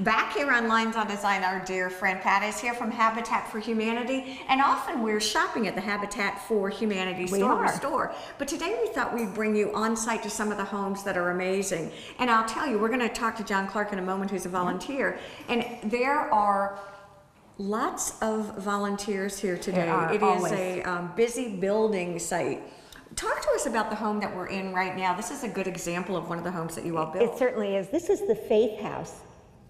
Back here on Lines on Design, our dear friend Pat is here from Habitat for Humanity, and often we're shopping at the Habitat for Humanity store restore. But today we thought we'd bring you on site to some of the homes that are amazing. And I'll tell you, we're going to talk to John Clark in a moment, who's a volunteer, and there are lots of volunteers here today. It is a busy building site. Talk to us about the home that we're in right now. This is a good example of one of the homes that you all built. It certainly is. This is the Faith House,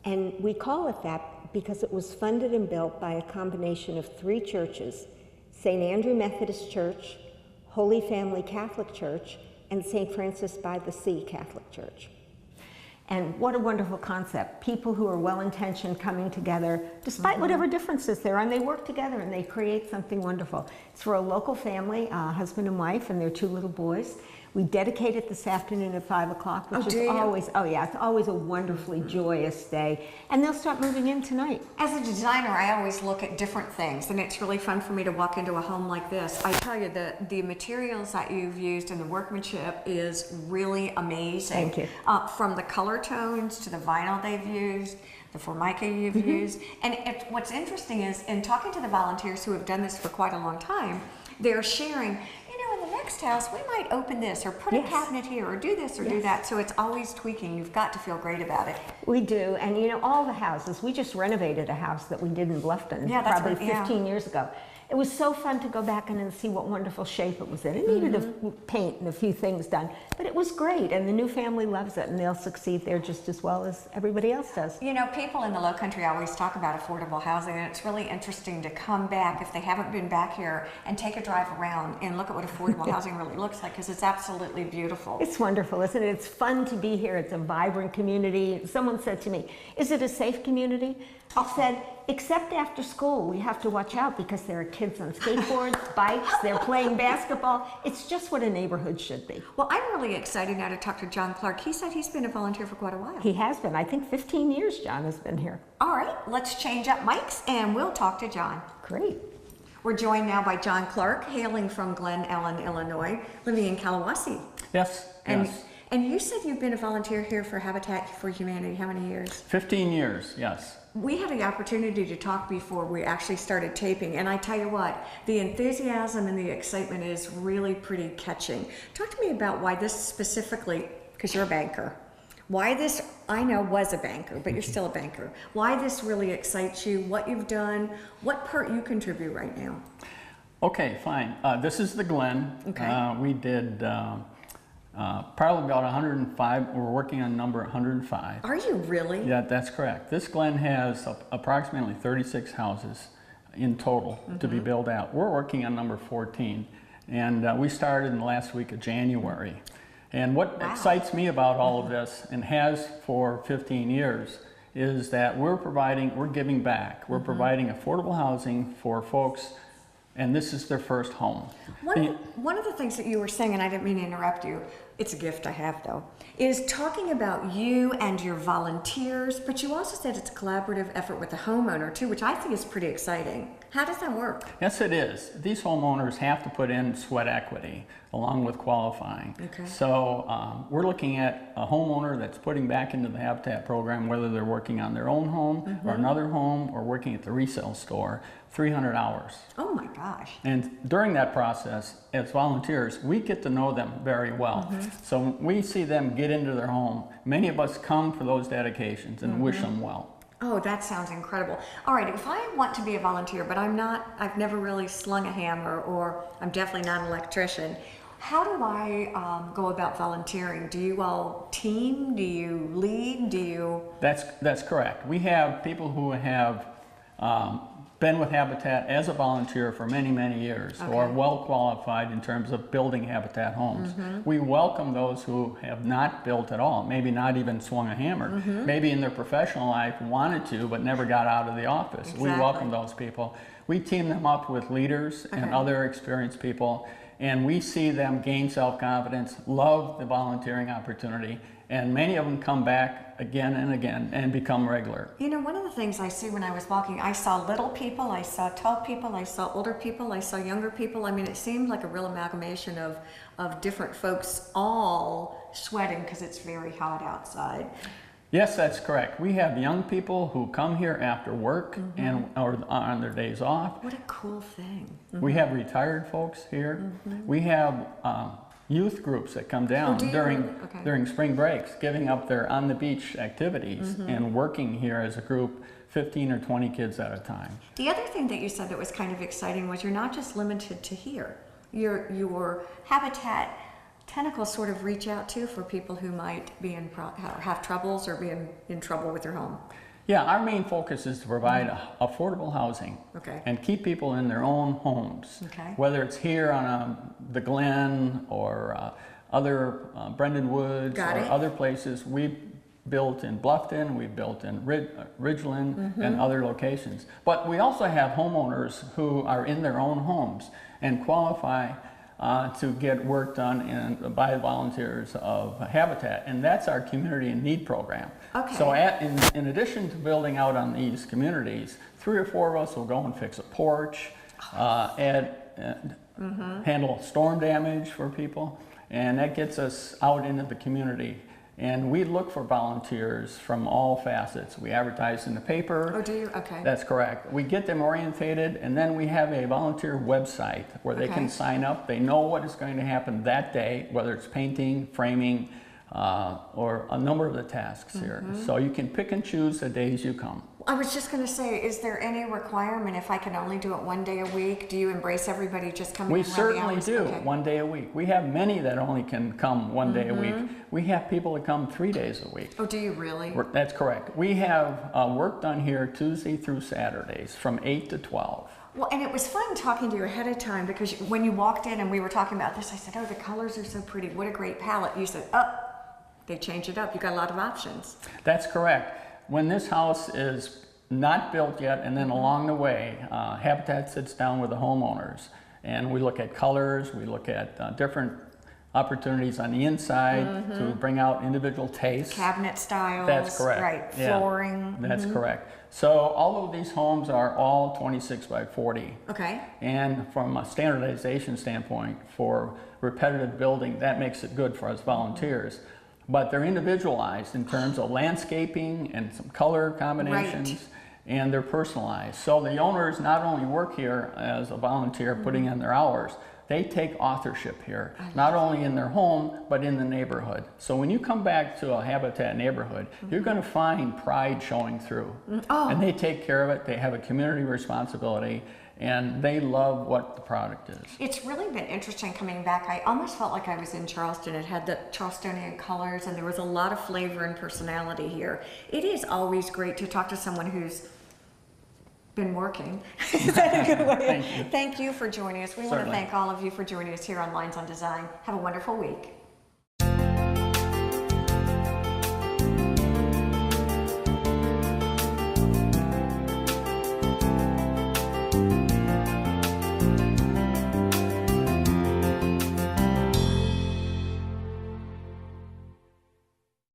and we call it that because it was funded and built by a combination of three churches: St. Andrew Methodist Church, Holy Family Catholic Church, and St. Francis by the Sea Catholic Church. And what a wonderful concept. People who are well-intentioned coming together, despite whatever differences there are, and they work together and they create something wonderful. It's for a local family, husband and wife, and their 2 little boys. We dedicate it this afternoon at 5 o'clock, which is always, it's always a wonderfully joyous day. And they'll start moving in tonight. As a designer, I always look at different things, and it's really fun for me to walk into a home like this. I tell you, the materials that you've used and the workmanship is really amazing. Thank you. From the color tones to the vinyl they've used, the Formica you've used. And what's interesting is, in talking to the volunteers who have done this for quite a long time, they're sharing, in the next house, we might open this or put a cabinet here or do this or do that. So it's always tweaking. You've got to feel great about it. We do. And all the houses, we just renovated a house that we did in Bluffton probably 15 years ago. It was so fun to go back in and see what wonderful shape it was in. It needed a paint and a few things done, but it was great, and the new family loves it, and they'll succeed there just as well as everybody else does. People in the Low Country always talk about affordable housing, and it's really interesting to come back, if they haven't been back here, and take a drive around and look at what affordable housing really looks like, because it's absolutely beautiful. It's wonderful, isn't it? It's fun to be here. It's a vibrant community. Someone said to me, is it a safe community? I said, except after school, we have to watch out because there are kids on skateboards, bikes, they're playing basketball. It's just what a neighborhood should be. Well, I'm really excited now to talk to John Clark. He said he's been a volunteer for quite a while. He has been. I think 15 years John has been here. All right, let's change up mics and we'll talk to John. Great. We're joined now by John Clark, hailing from Glen Ellen, Illinois, living in Kalawasi. Yes. And you said you've been a volunteer here for Habitat for Humanity. How many years? 15 years, yes. We had the opportunity to talk before we actually started taping, and I tell you what, the enthusiasm and the excitement is really pretty catching. Talk to me about why this specifically, because you're a banker, why this, I know, was a banker, but you're still a banker. Why this really excites you, what you've done, what part you contribute right now. Okay, fine. This is the Glen. Okay. We did probably about 105. We're working on number 105. Are you really? Yeah, that's correct. This Glen has approximately 36 houses in total to be built out. We're working on number 14, and we started in the last week of January. And what excites me about all of this, and has for 15 years, is that we're giving back. We're providing affordable housing for folks, and this is their first home. One of the things that you were saying, and I didn't mean to interrupt you, it's a gift I have though, is talking about you and your volunteers, but you also said it's a collaborative effort with the homeowner too, which I think is pretty exciting. How does that work? Yes, it is. These homeowners have to put in sweat equity along with qualifying. Okay. So we're looking at a homeowner that's putting back into the Habitat program, whether they're working on their own home or another home or working at the resale store, 300 hours. Oh my gosh. And during that process, as volunteers, we get to know them very well. So when we see them get into their home, many of us come for those dedications and wish them well. Oh, that sounds incredible. All right, if I want to be a volunteer, but I've never really slung a hammer, or I'm definitely not an electrician, how do I go about volunteering? Do you all team? Do you lead? Do you? That's correct. We have people who have been with Habitat as a volunteer for many, many years, who are well qualified in terms of building Habitat homes. We welcome those who have not built at all, maybe not even swung a hammer, maybe in their professional life wanted to but never got out of the office. Exactly. We welcome those people. We team them up with leaders and other experienced people, and we see them gain self-confidence, love the volunteering opportunity, and many of them come back again and again and become regular. One of the things I see when I was walking, I saw little people, I saw tall people, I saw older people, I saw younger people. I mean, it seemed like a real amalgamation of different folks all sweating because it's very hot outside. Yes, that's correct. We have young people who come here after work and or on their days off. What a cool thing. We have retired folks here. We have youth groups that come down during spring breaks, giving up their on the beach activities and working here as a group, 15 or 20 kids at a time. The other thing that you said that was kind of exciting was you're not just limited to here. Your Habitat tentacles sort of reach out too for people who might be have troubles or be in trouble with their home. Yeah, our main focus is to provide affordable housing and keep people in their own homes. Whether it's here on the Glen or other Brendan Woods or other places. We built in Bluffton, we built in Ridgeland and other locations. But we also have homeowners who are in their own homes and qualify to get work done by volunteers of Habitat, and that's our Community in Need program. So in addition to building out on these communities, 3 or 4 of us will go and fix a porch, handle storm damage for people, and that gets us out into the community. And we look for volunteers from all facets. We advertise in the paper. Oh, do you? Okay. That's correct. We get them orientated, and then we have a volunteer website where they can sign up. They know what is going to happen that day, whether it's painting, framing, or a number of the tasks here. So you can pick and choose the days you come. I was just going to say, is there any requirement if I can only do it 1 day a week? Do you embrace everybody just coming We around certainly the hours? do, 1 day a week. We have many that only can come 1 day a week. We have people that come 3 days a week. Oh, do you really? That's correct. We have work done here Tuesday through Saturdays from 8 to 12. Well, and it was fun talking to you ahead of time because when you walked in and we were talking about this, I said, oh, the colors are so pretty. What a great palette. You said, oh, they changed it up. You got a lot of options. That's correct. When this house is not built yet, and then along the way, Habitat sits down with the homeowners, and we look at colors, we look at different opportunities on the inside to bring out individual tastes. Cabinet styles. That's correct. Right, Yeah, flooring. that's correct. So all of these homes are all 26 by 40. Okay. And from a standardization standpoint for repetitive building, that makes it good for us volunteers. But they're individualized in terms of landscaping and some color combinations, and they're personalized. So the owners not only work here as a volunteer putting in their hours, they take authorship here, not only in their home, but in the neighborhood. So when you come back to a Habitat neighborhood, you're going to find pride showing through. And they take care of it, they have a community responsibility, and they love what the product is. It's really been interesting coming back. I almost felt like I was in Charleston. It had the Charlestonian colors, and there was a lot of flavor and personality here. It is always great to talk to someone who's been working. Is that a good way? Thank you. Thank you for joining us. We want to thank all of you for joining us here on Lines on Design. Have a wonderful week.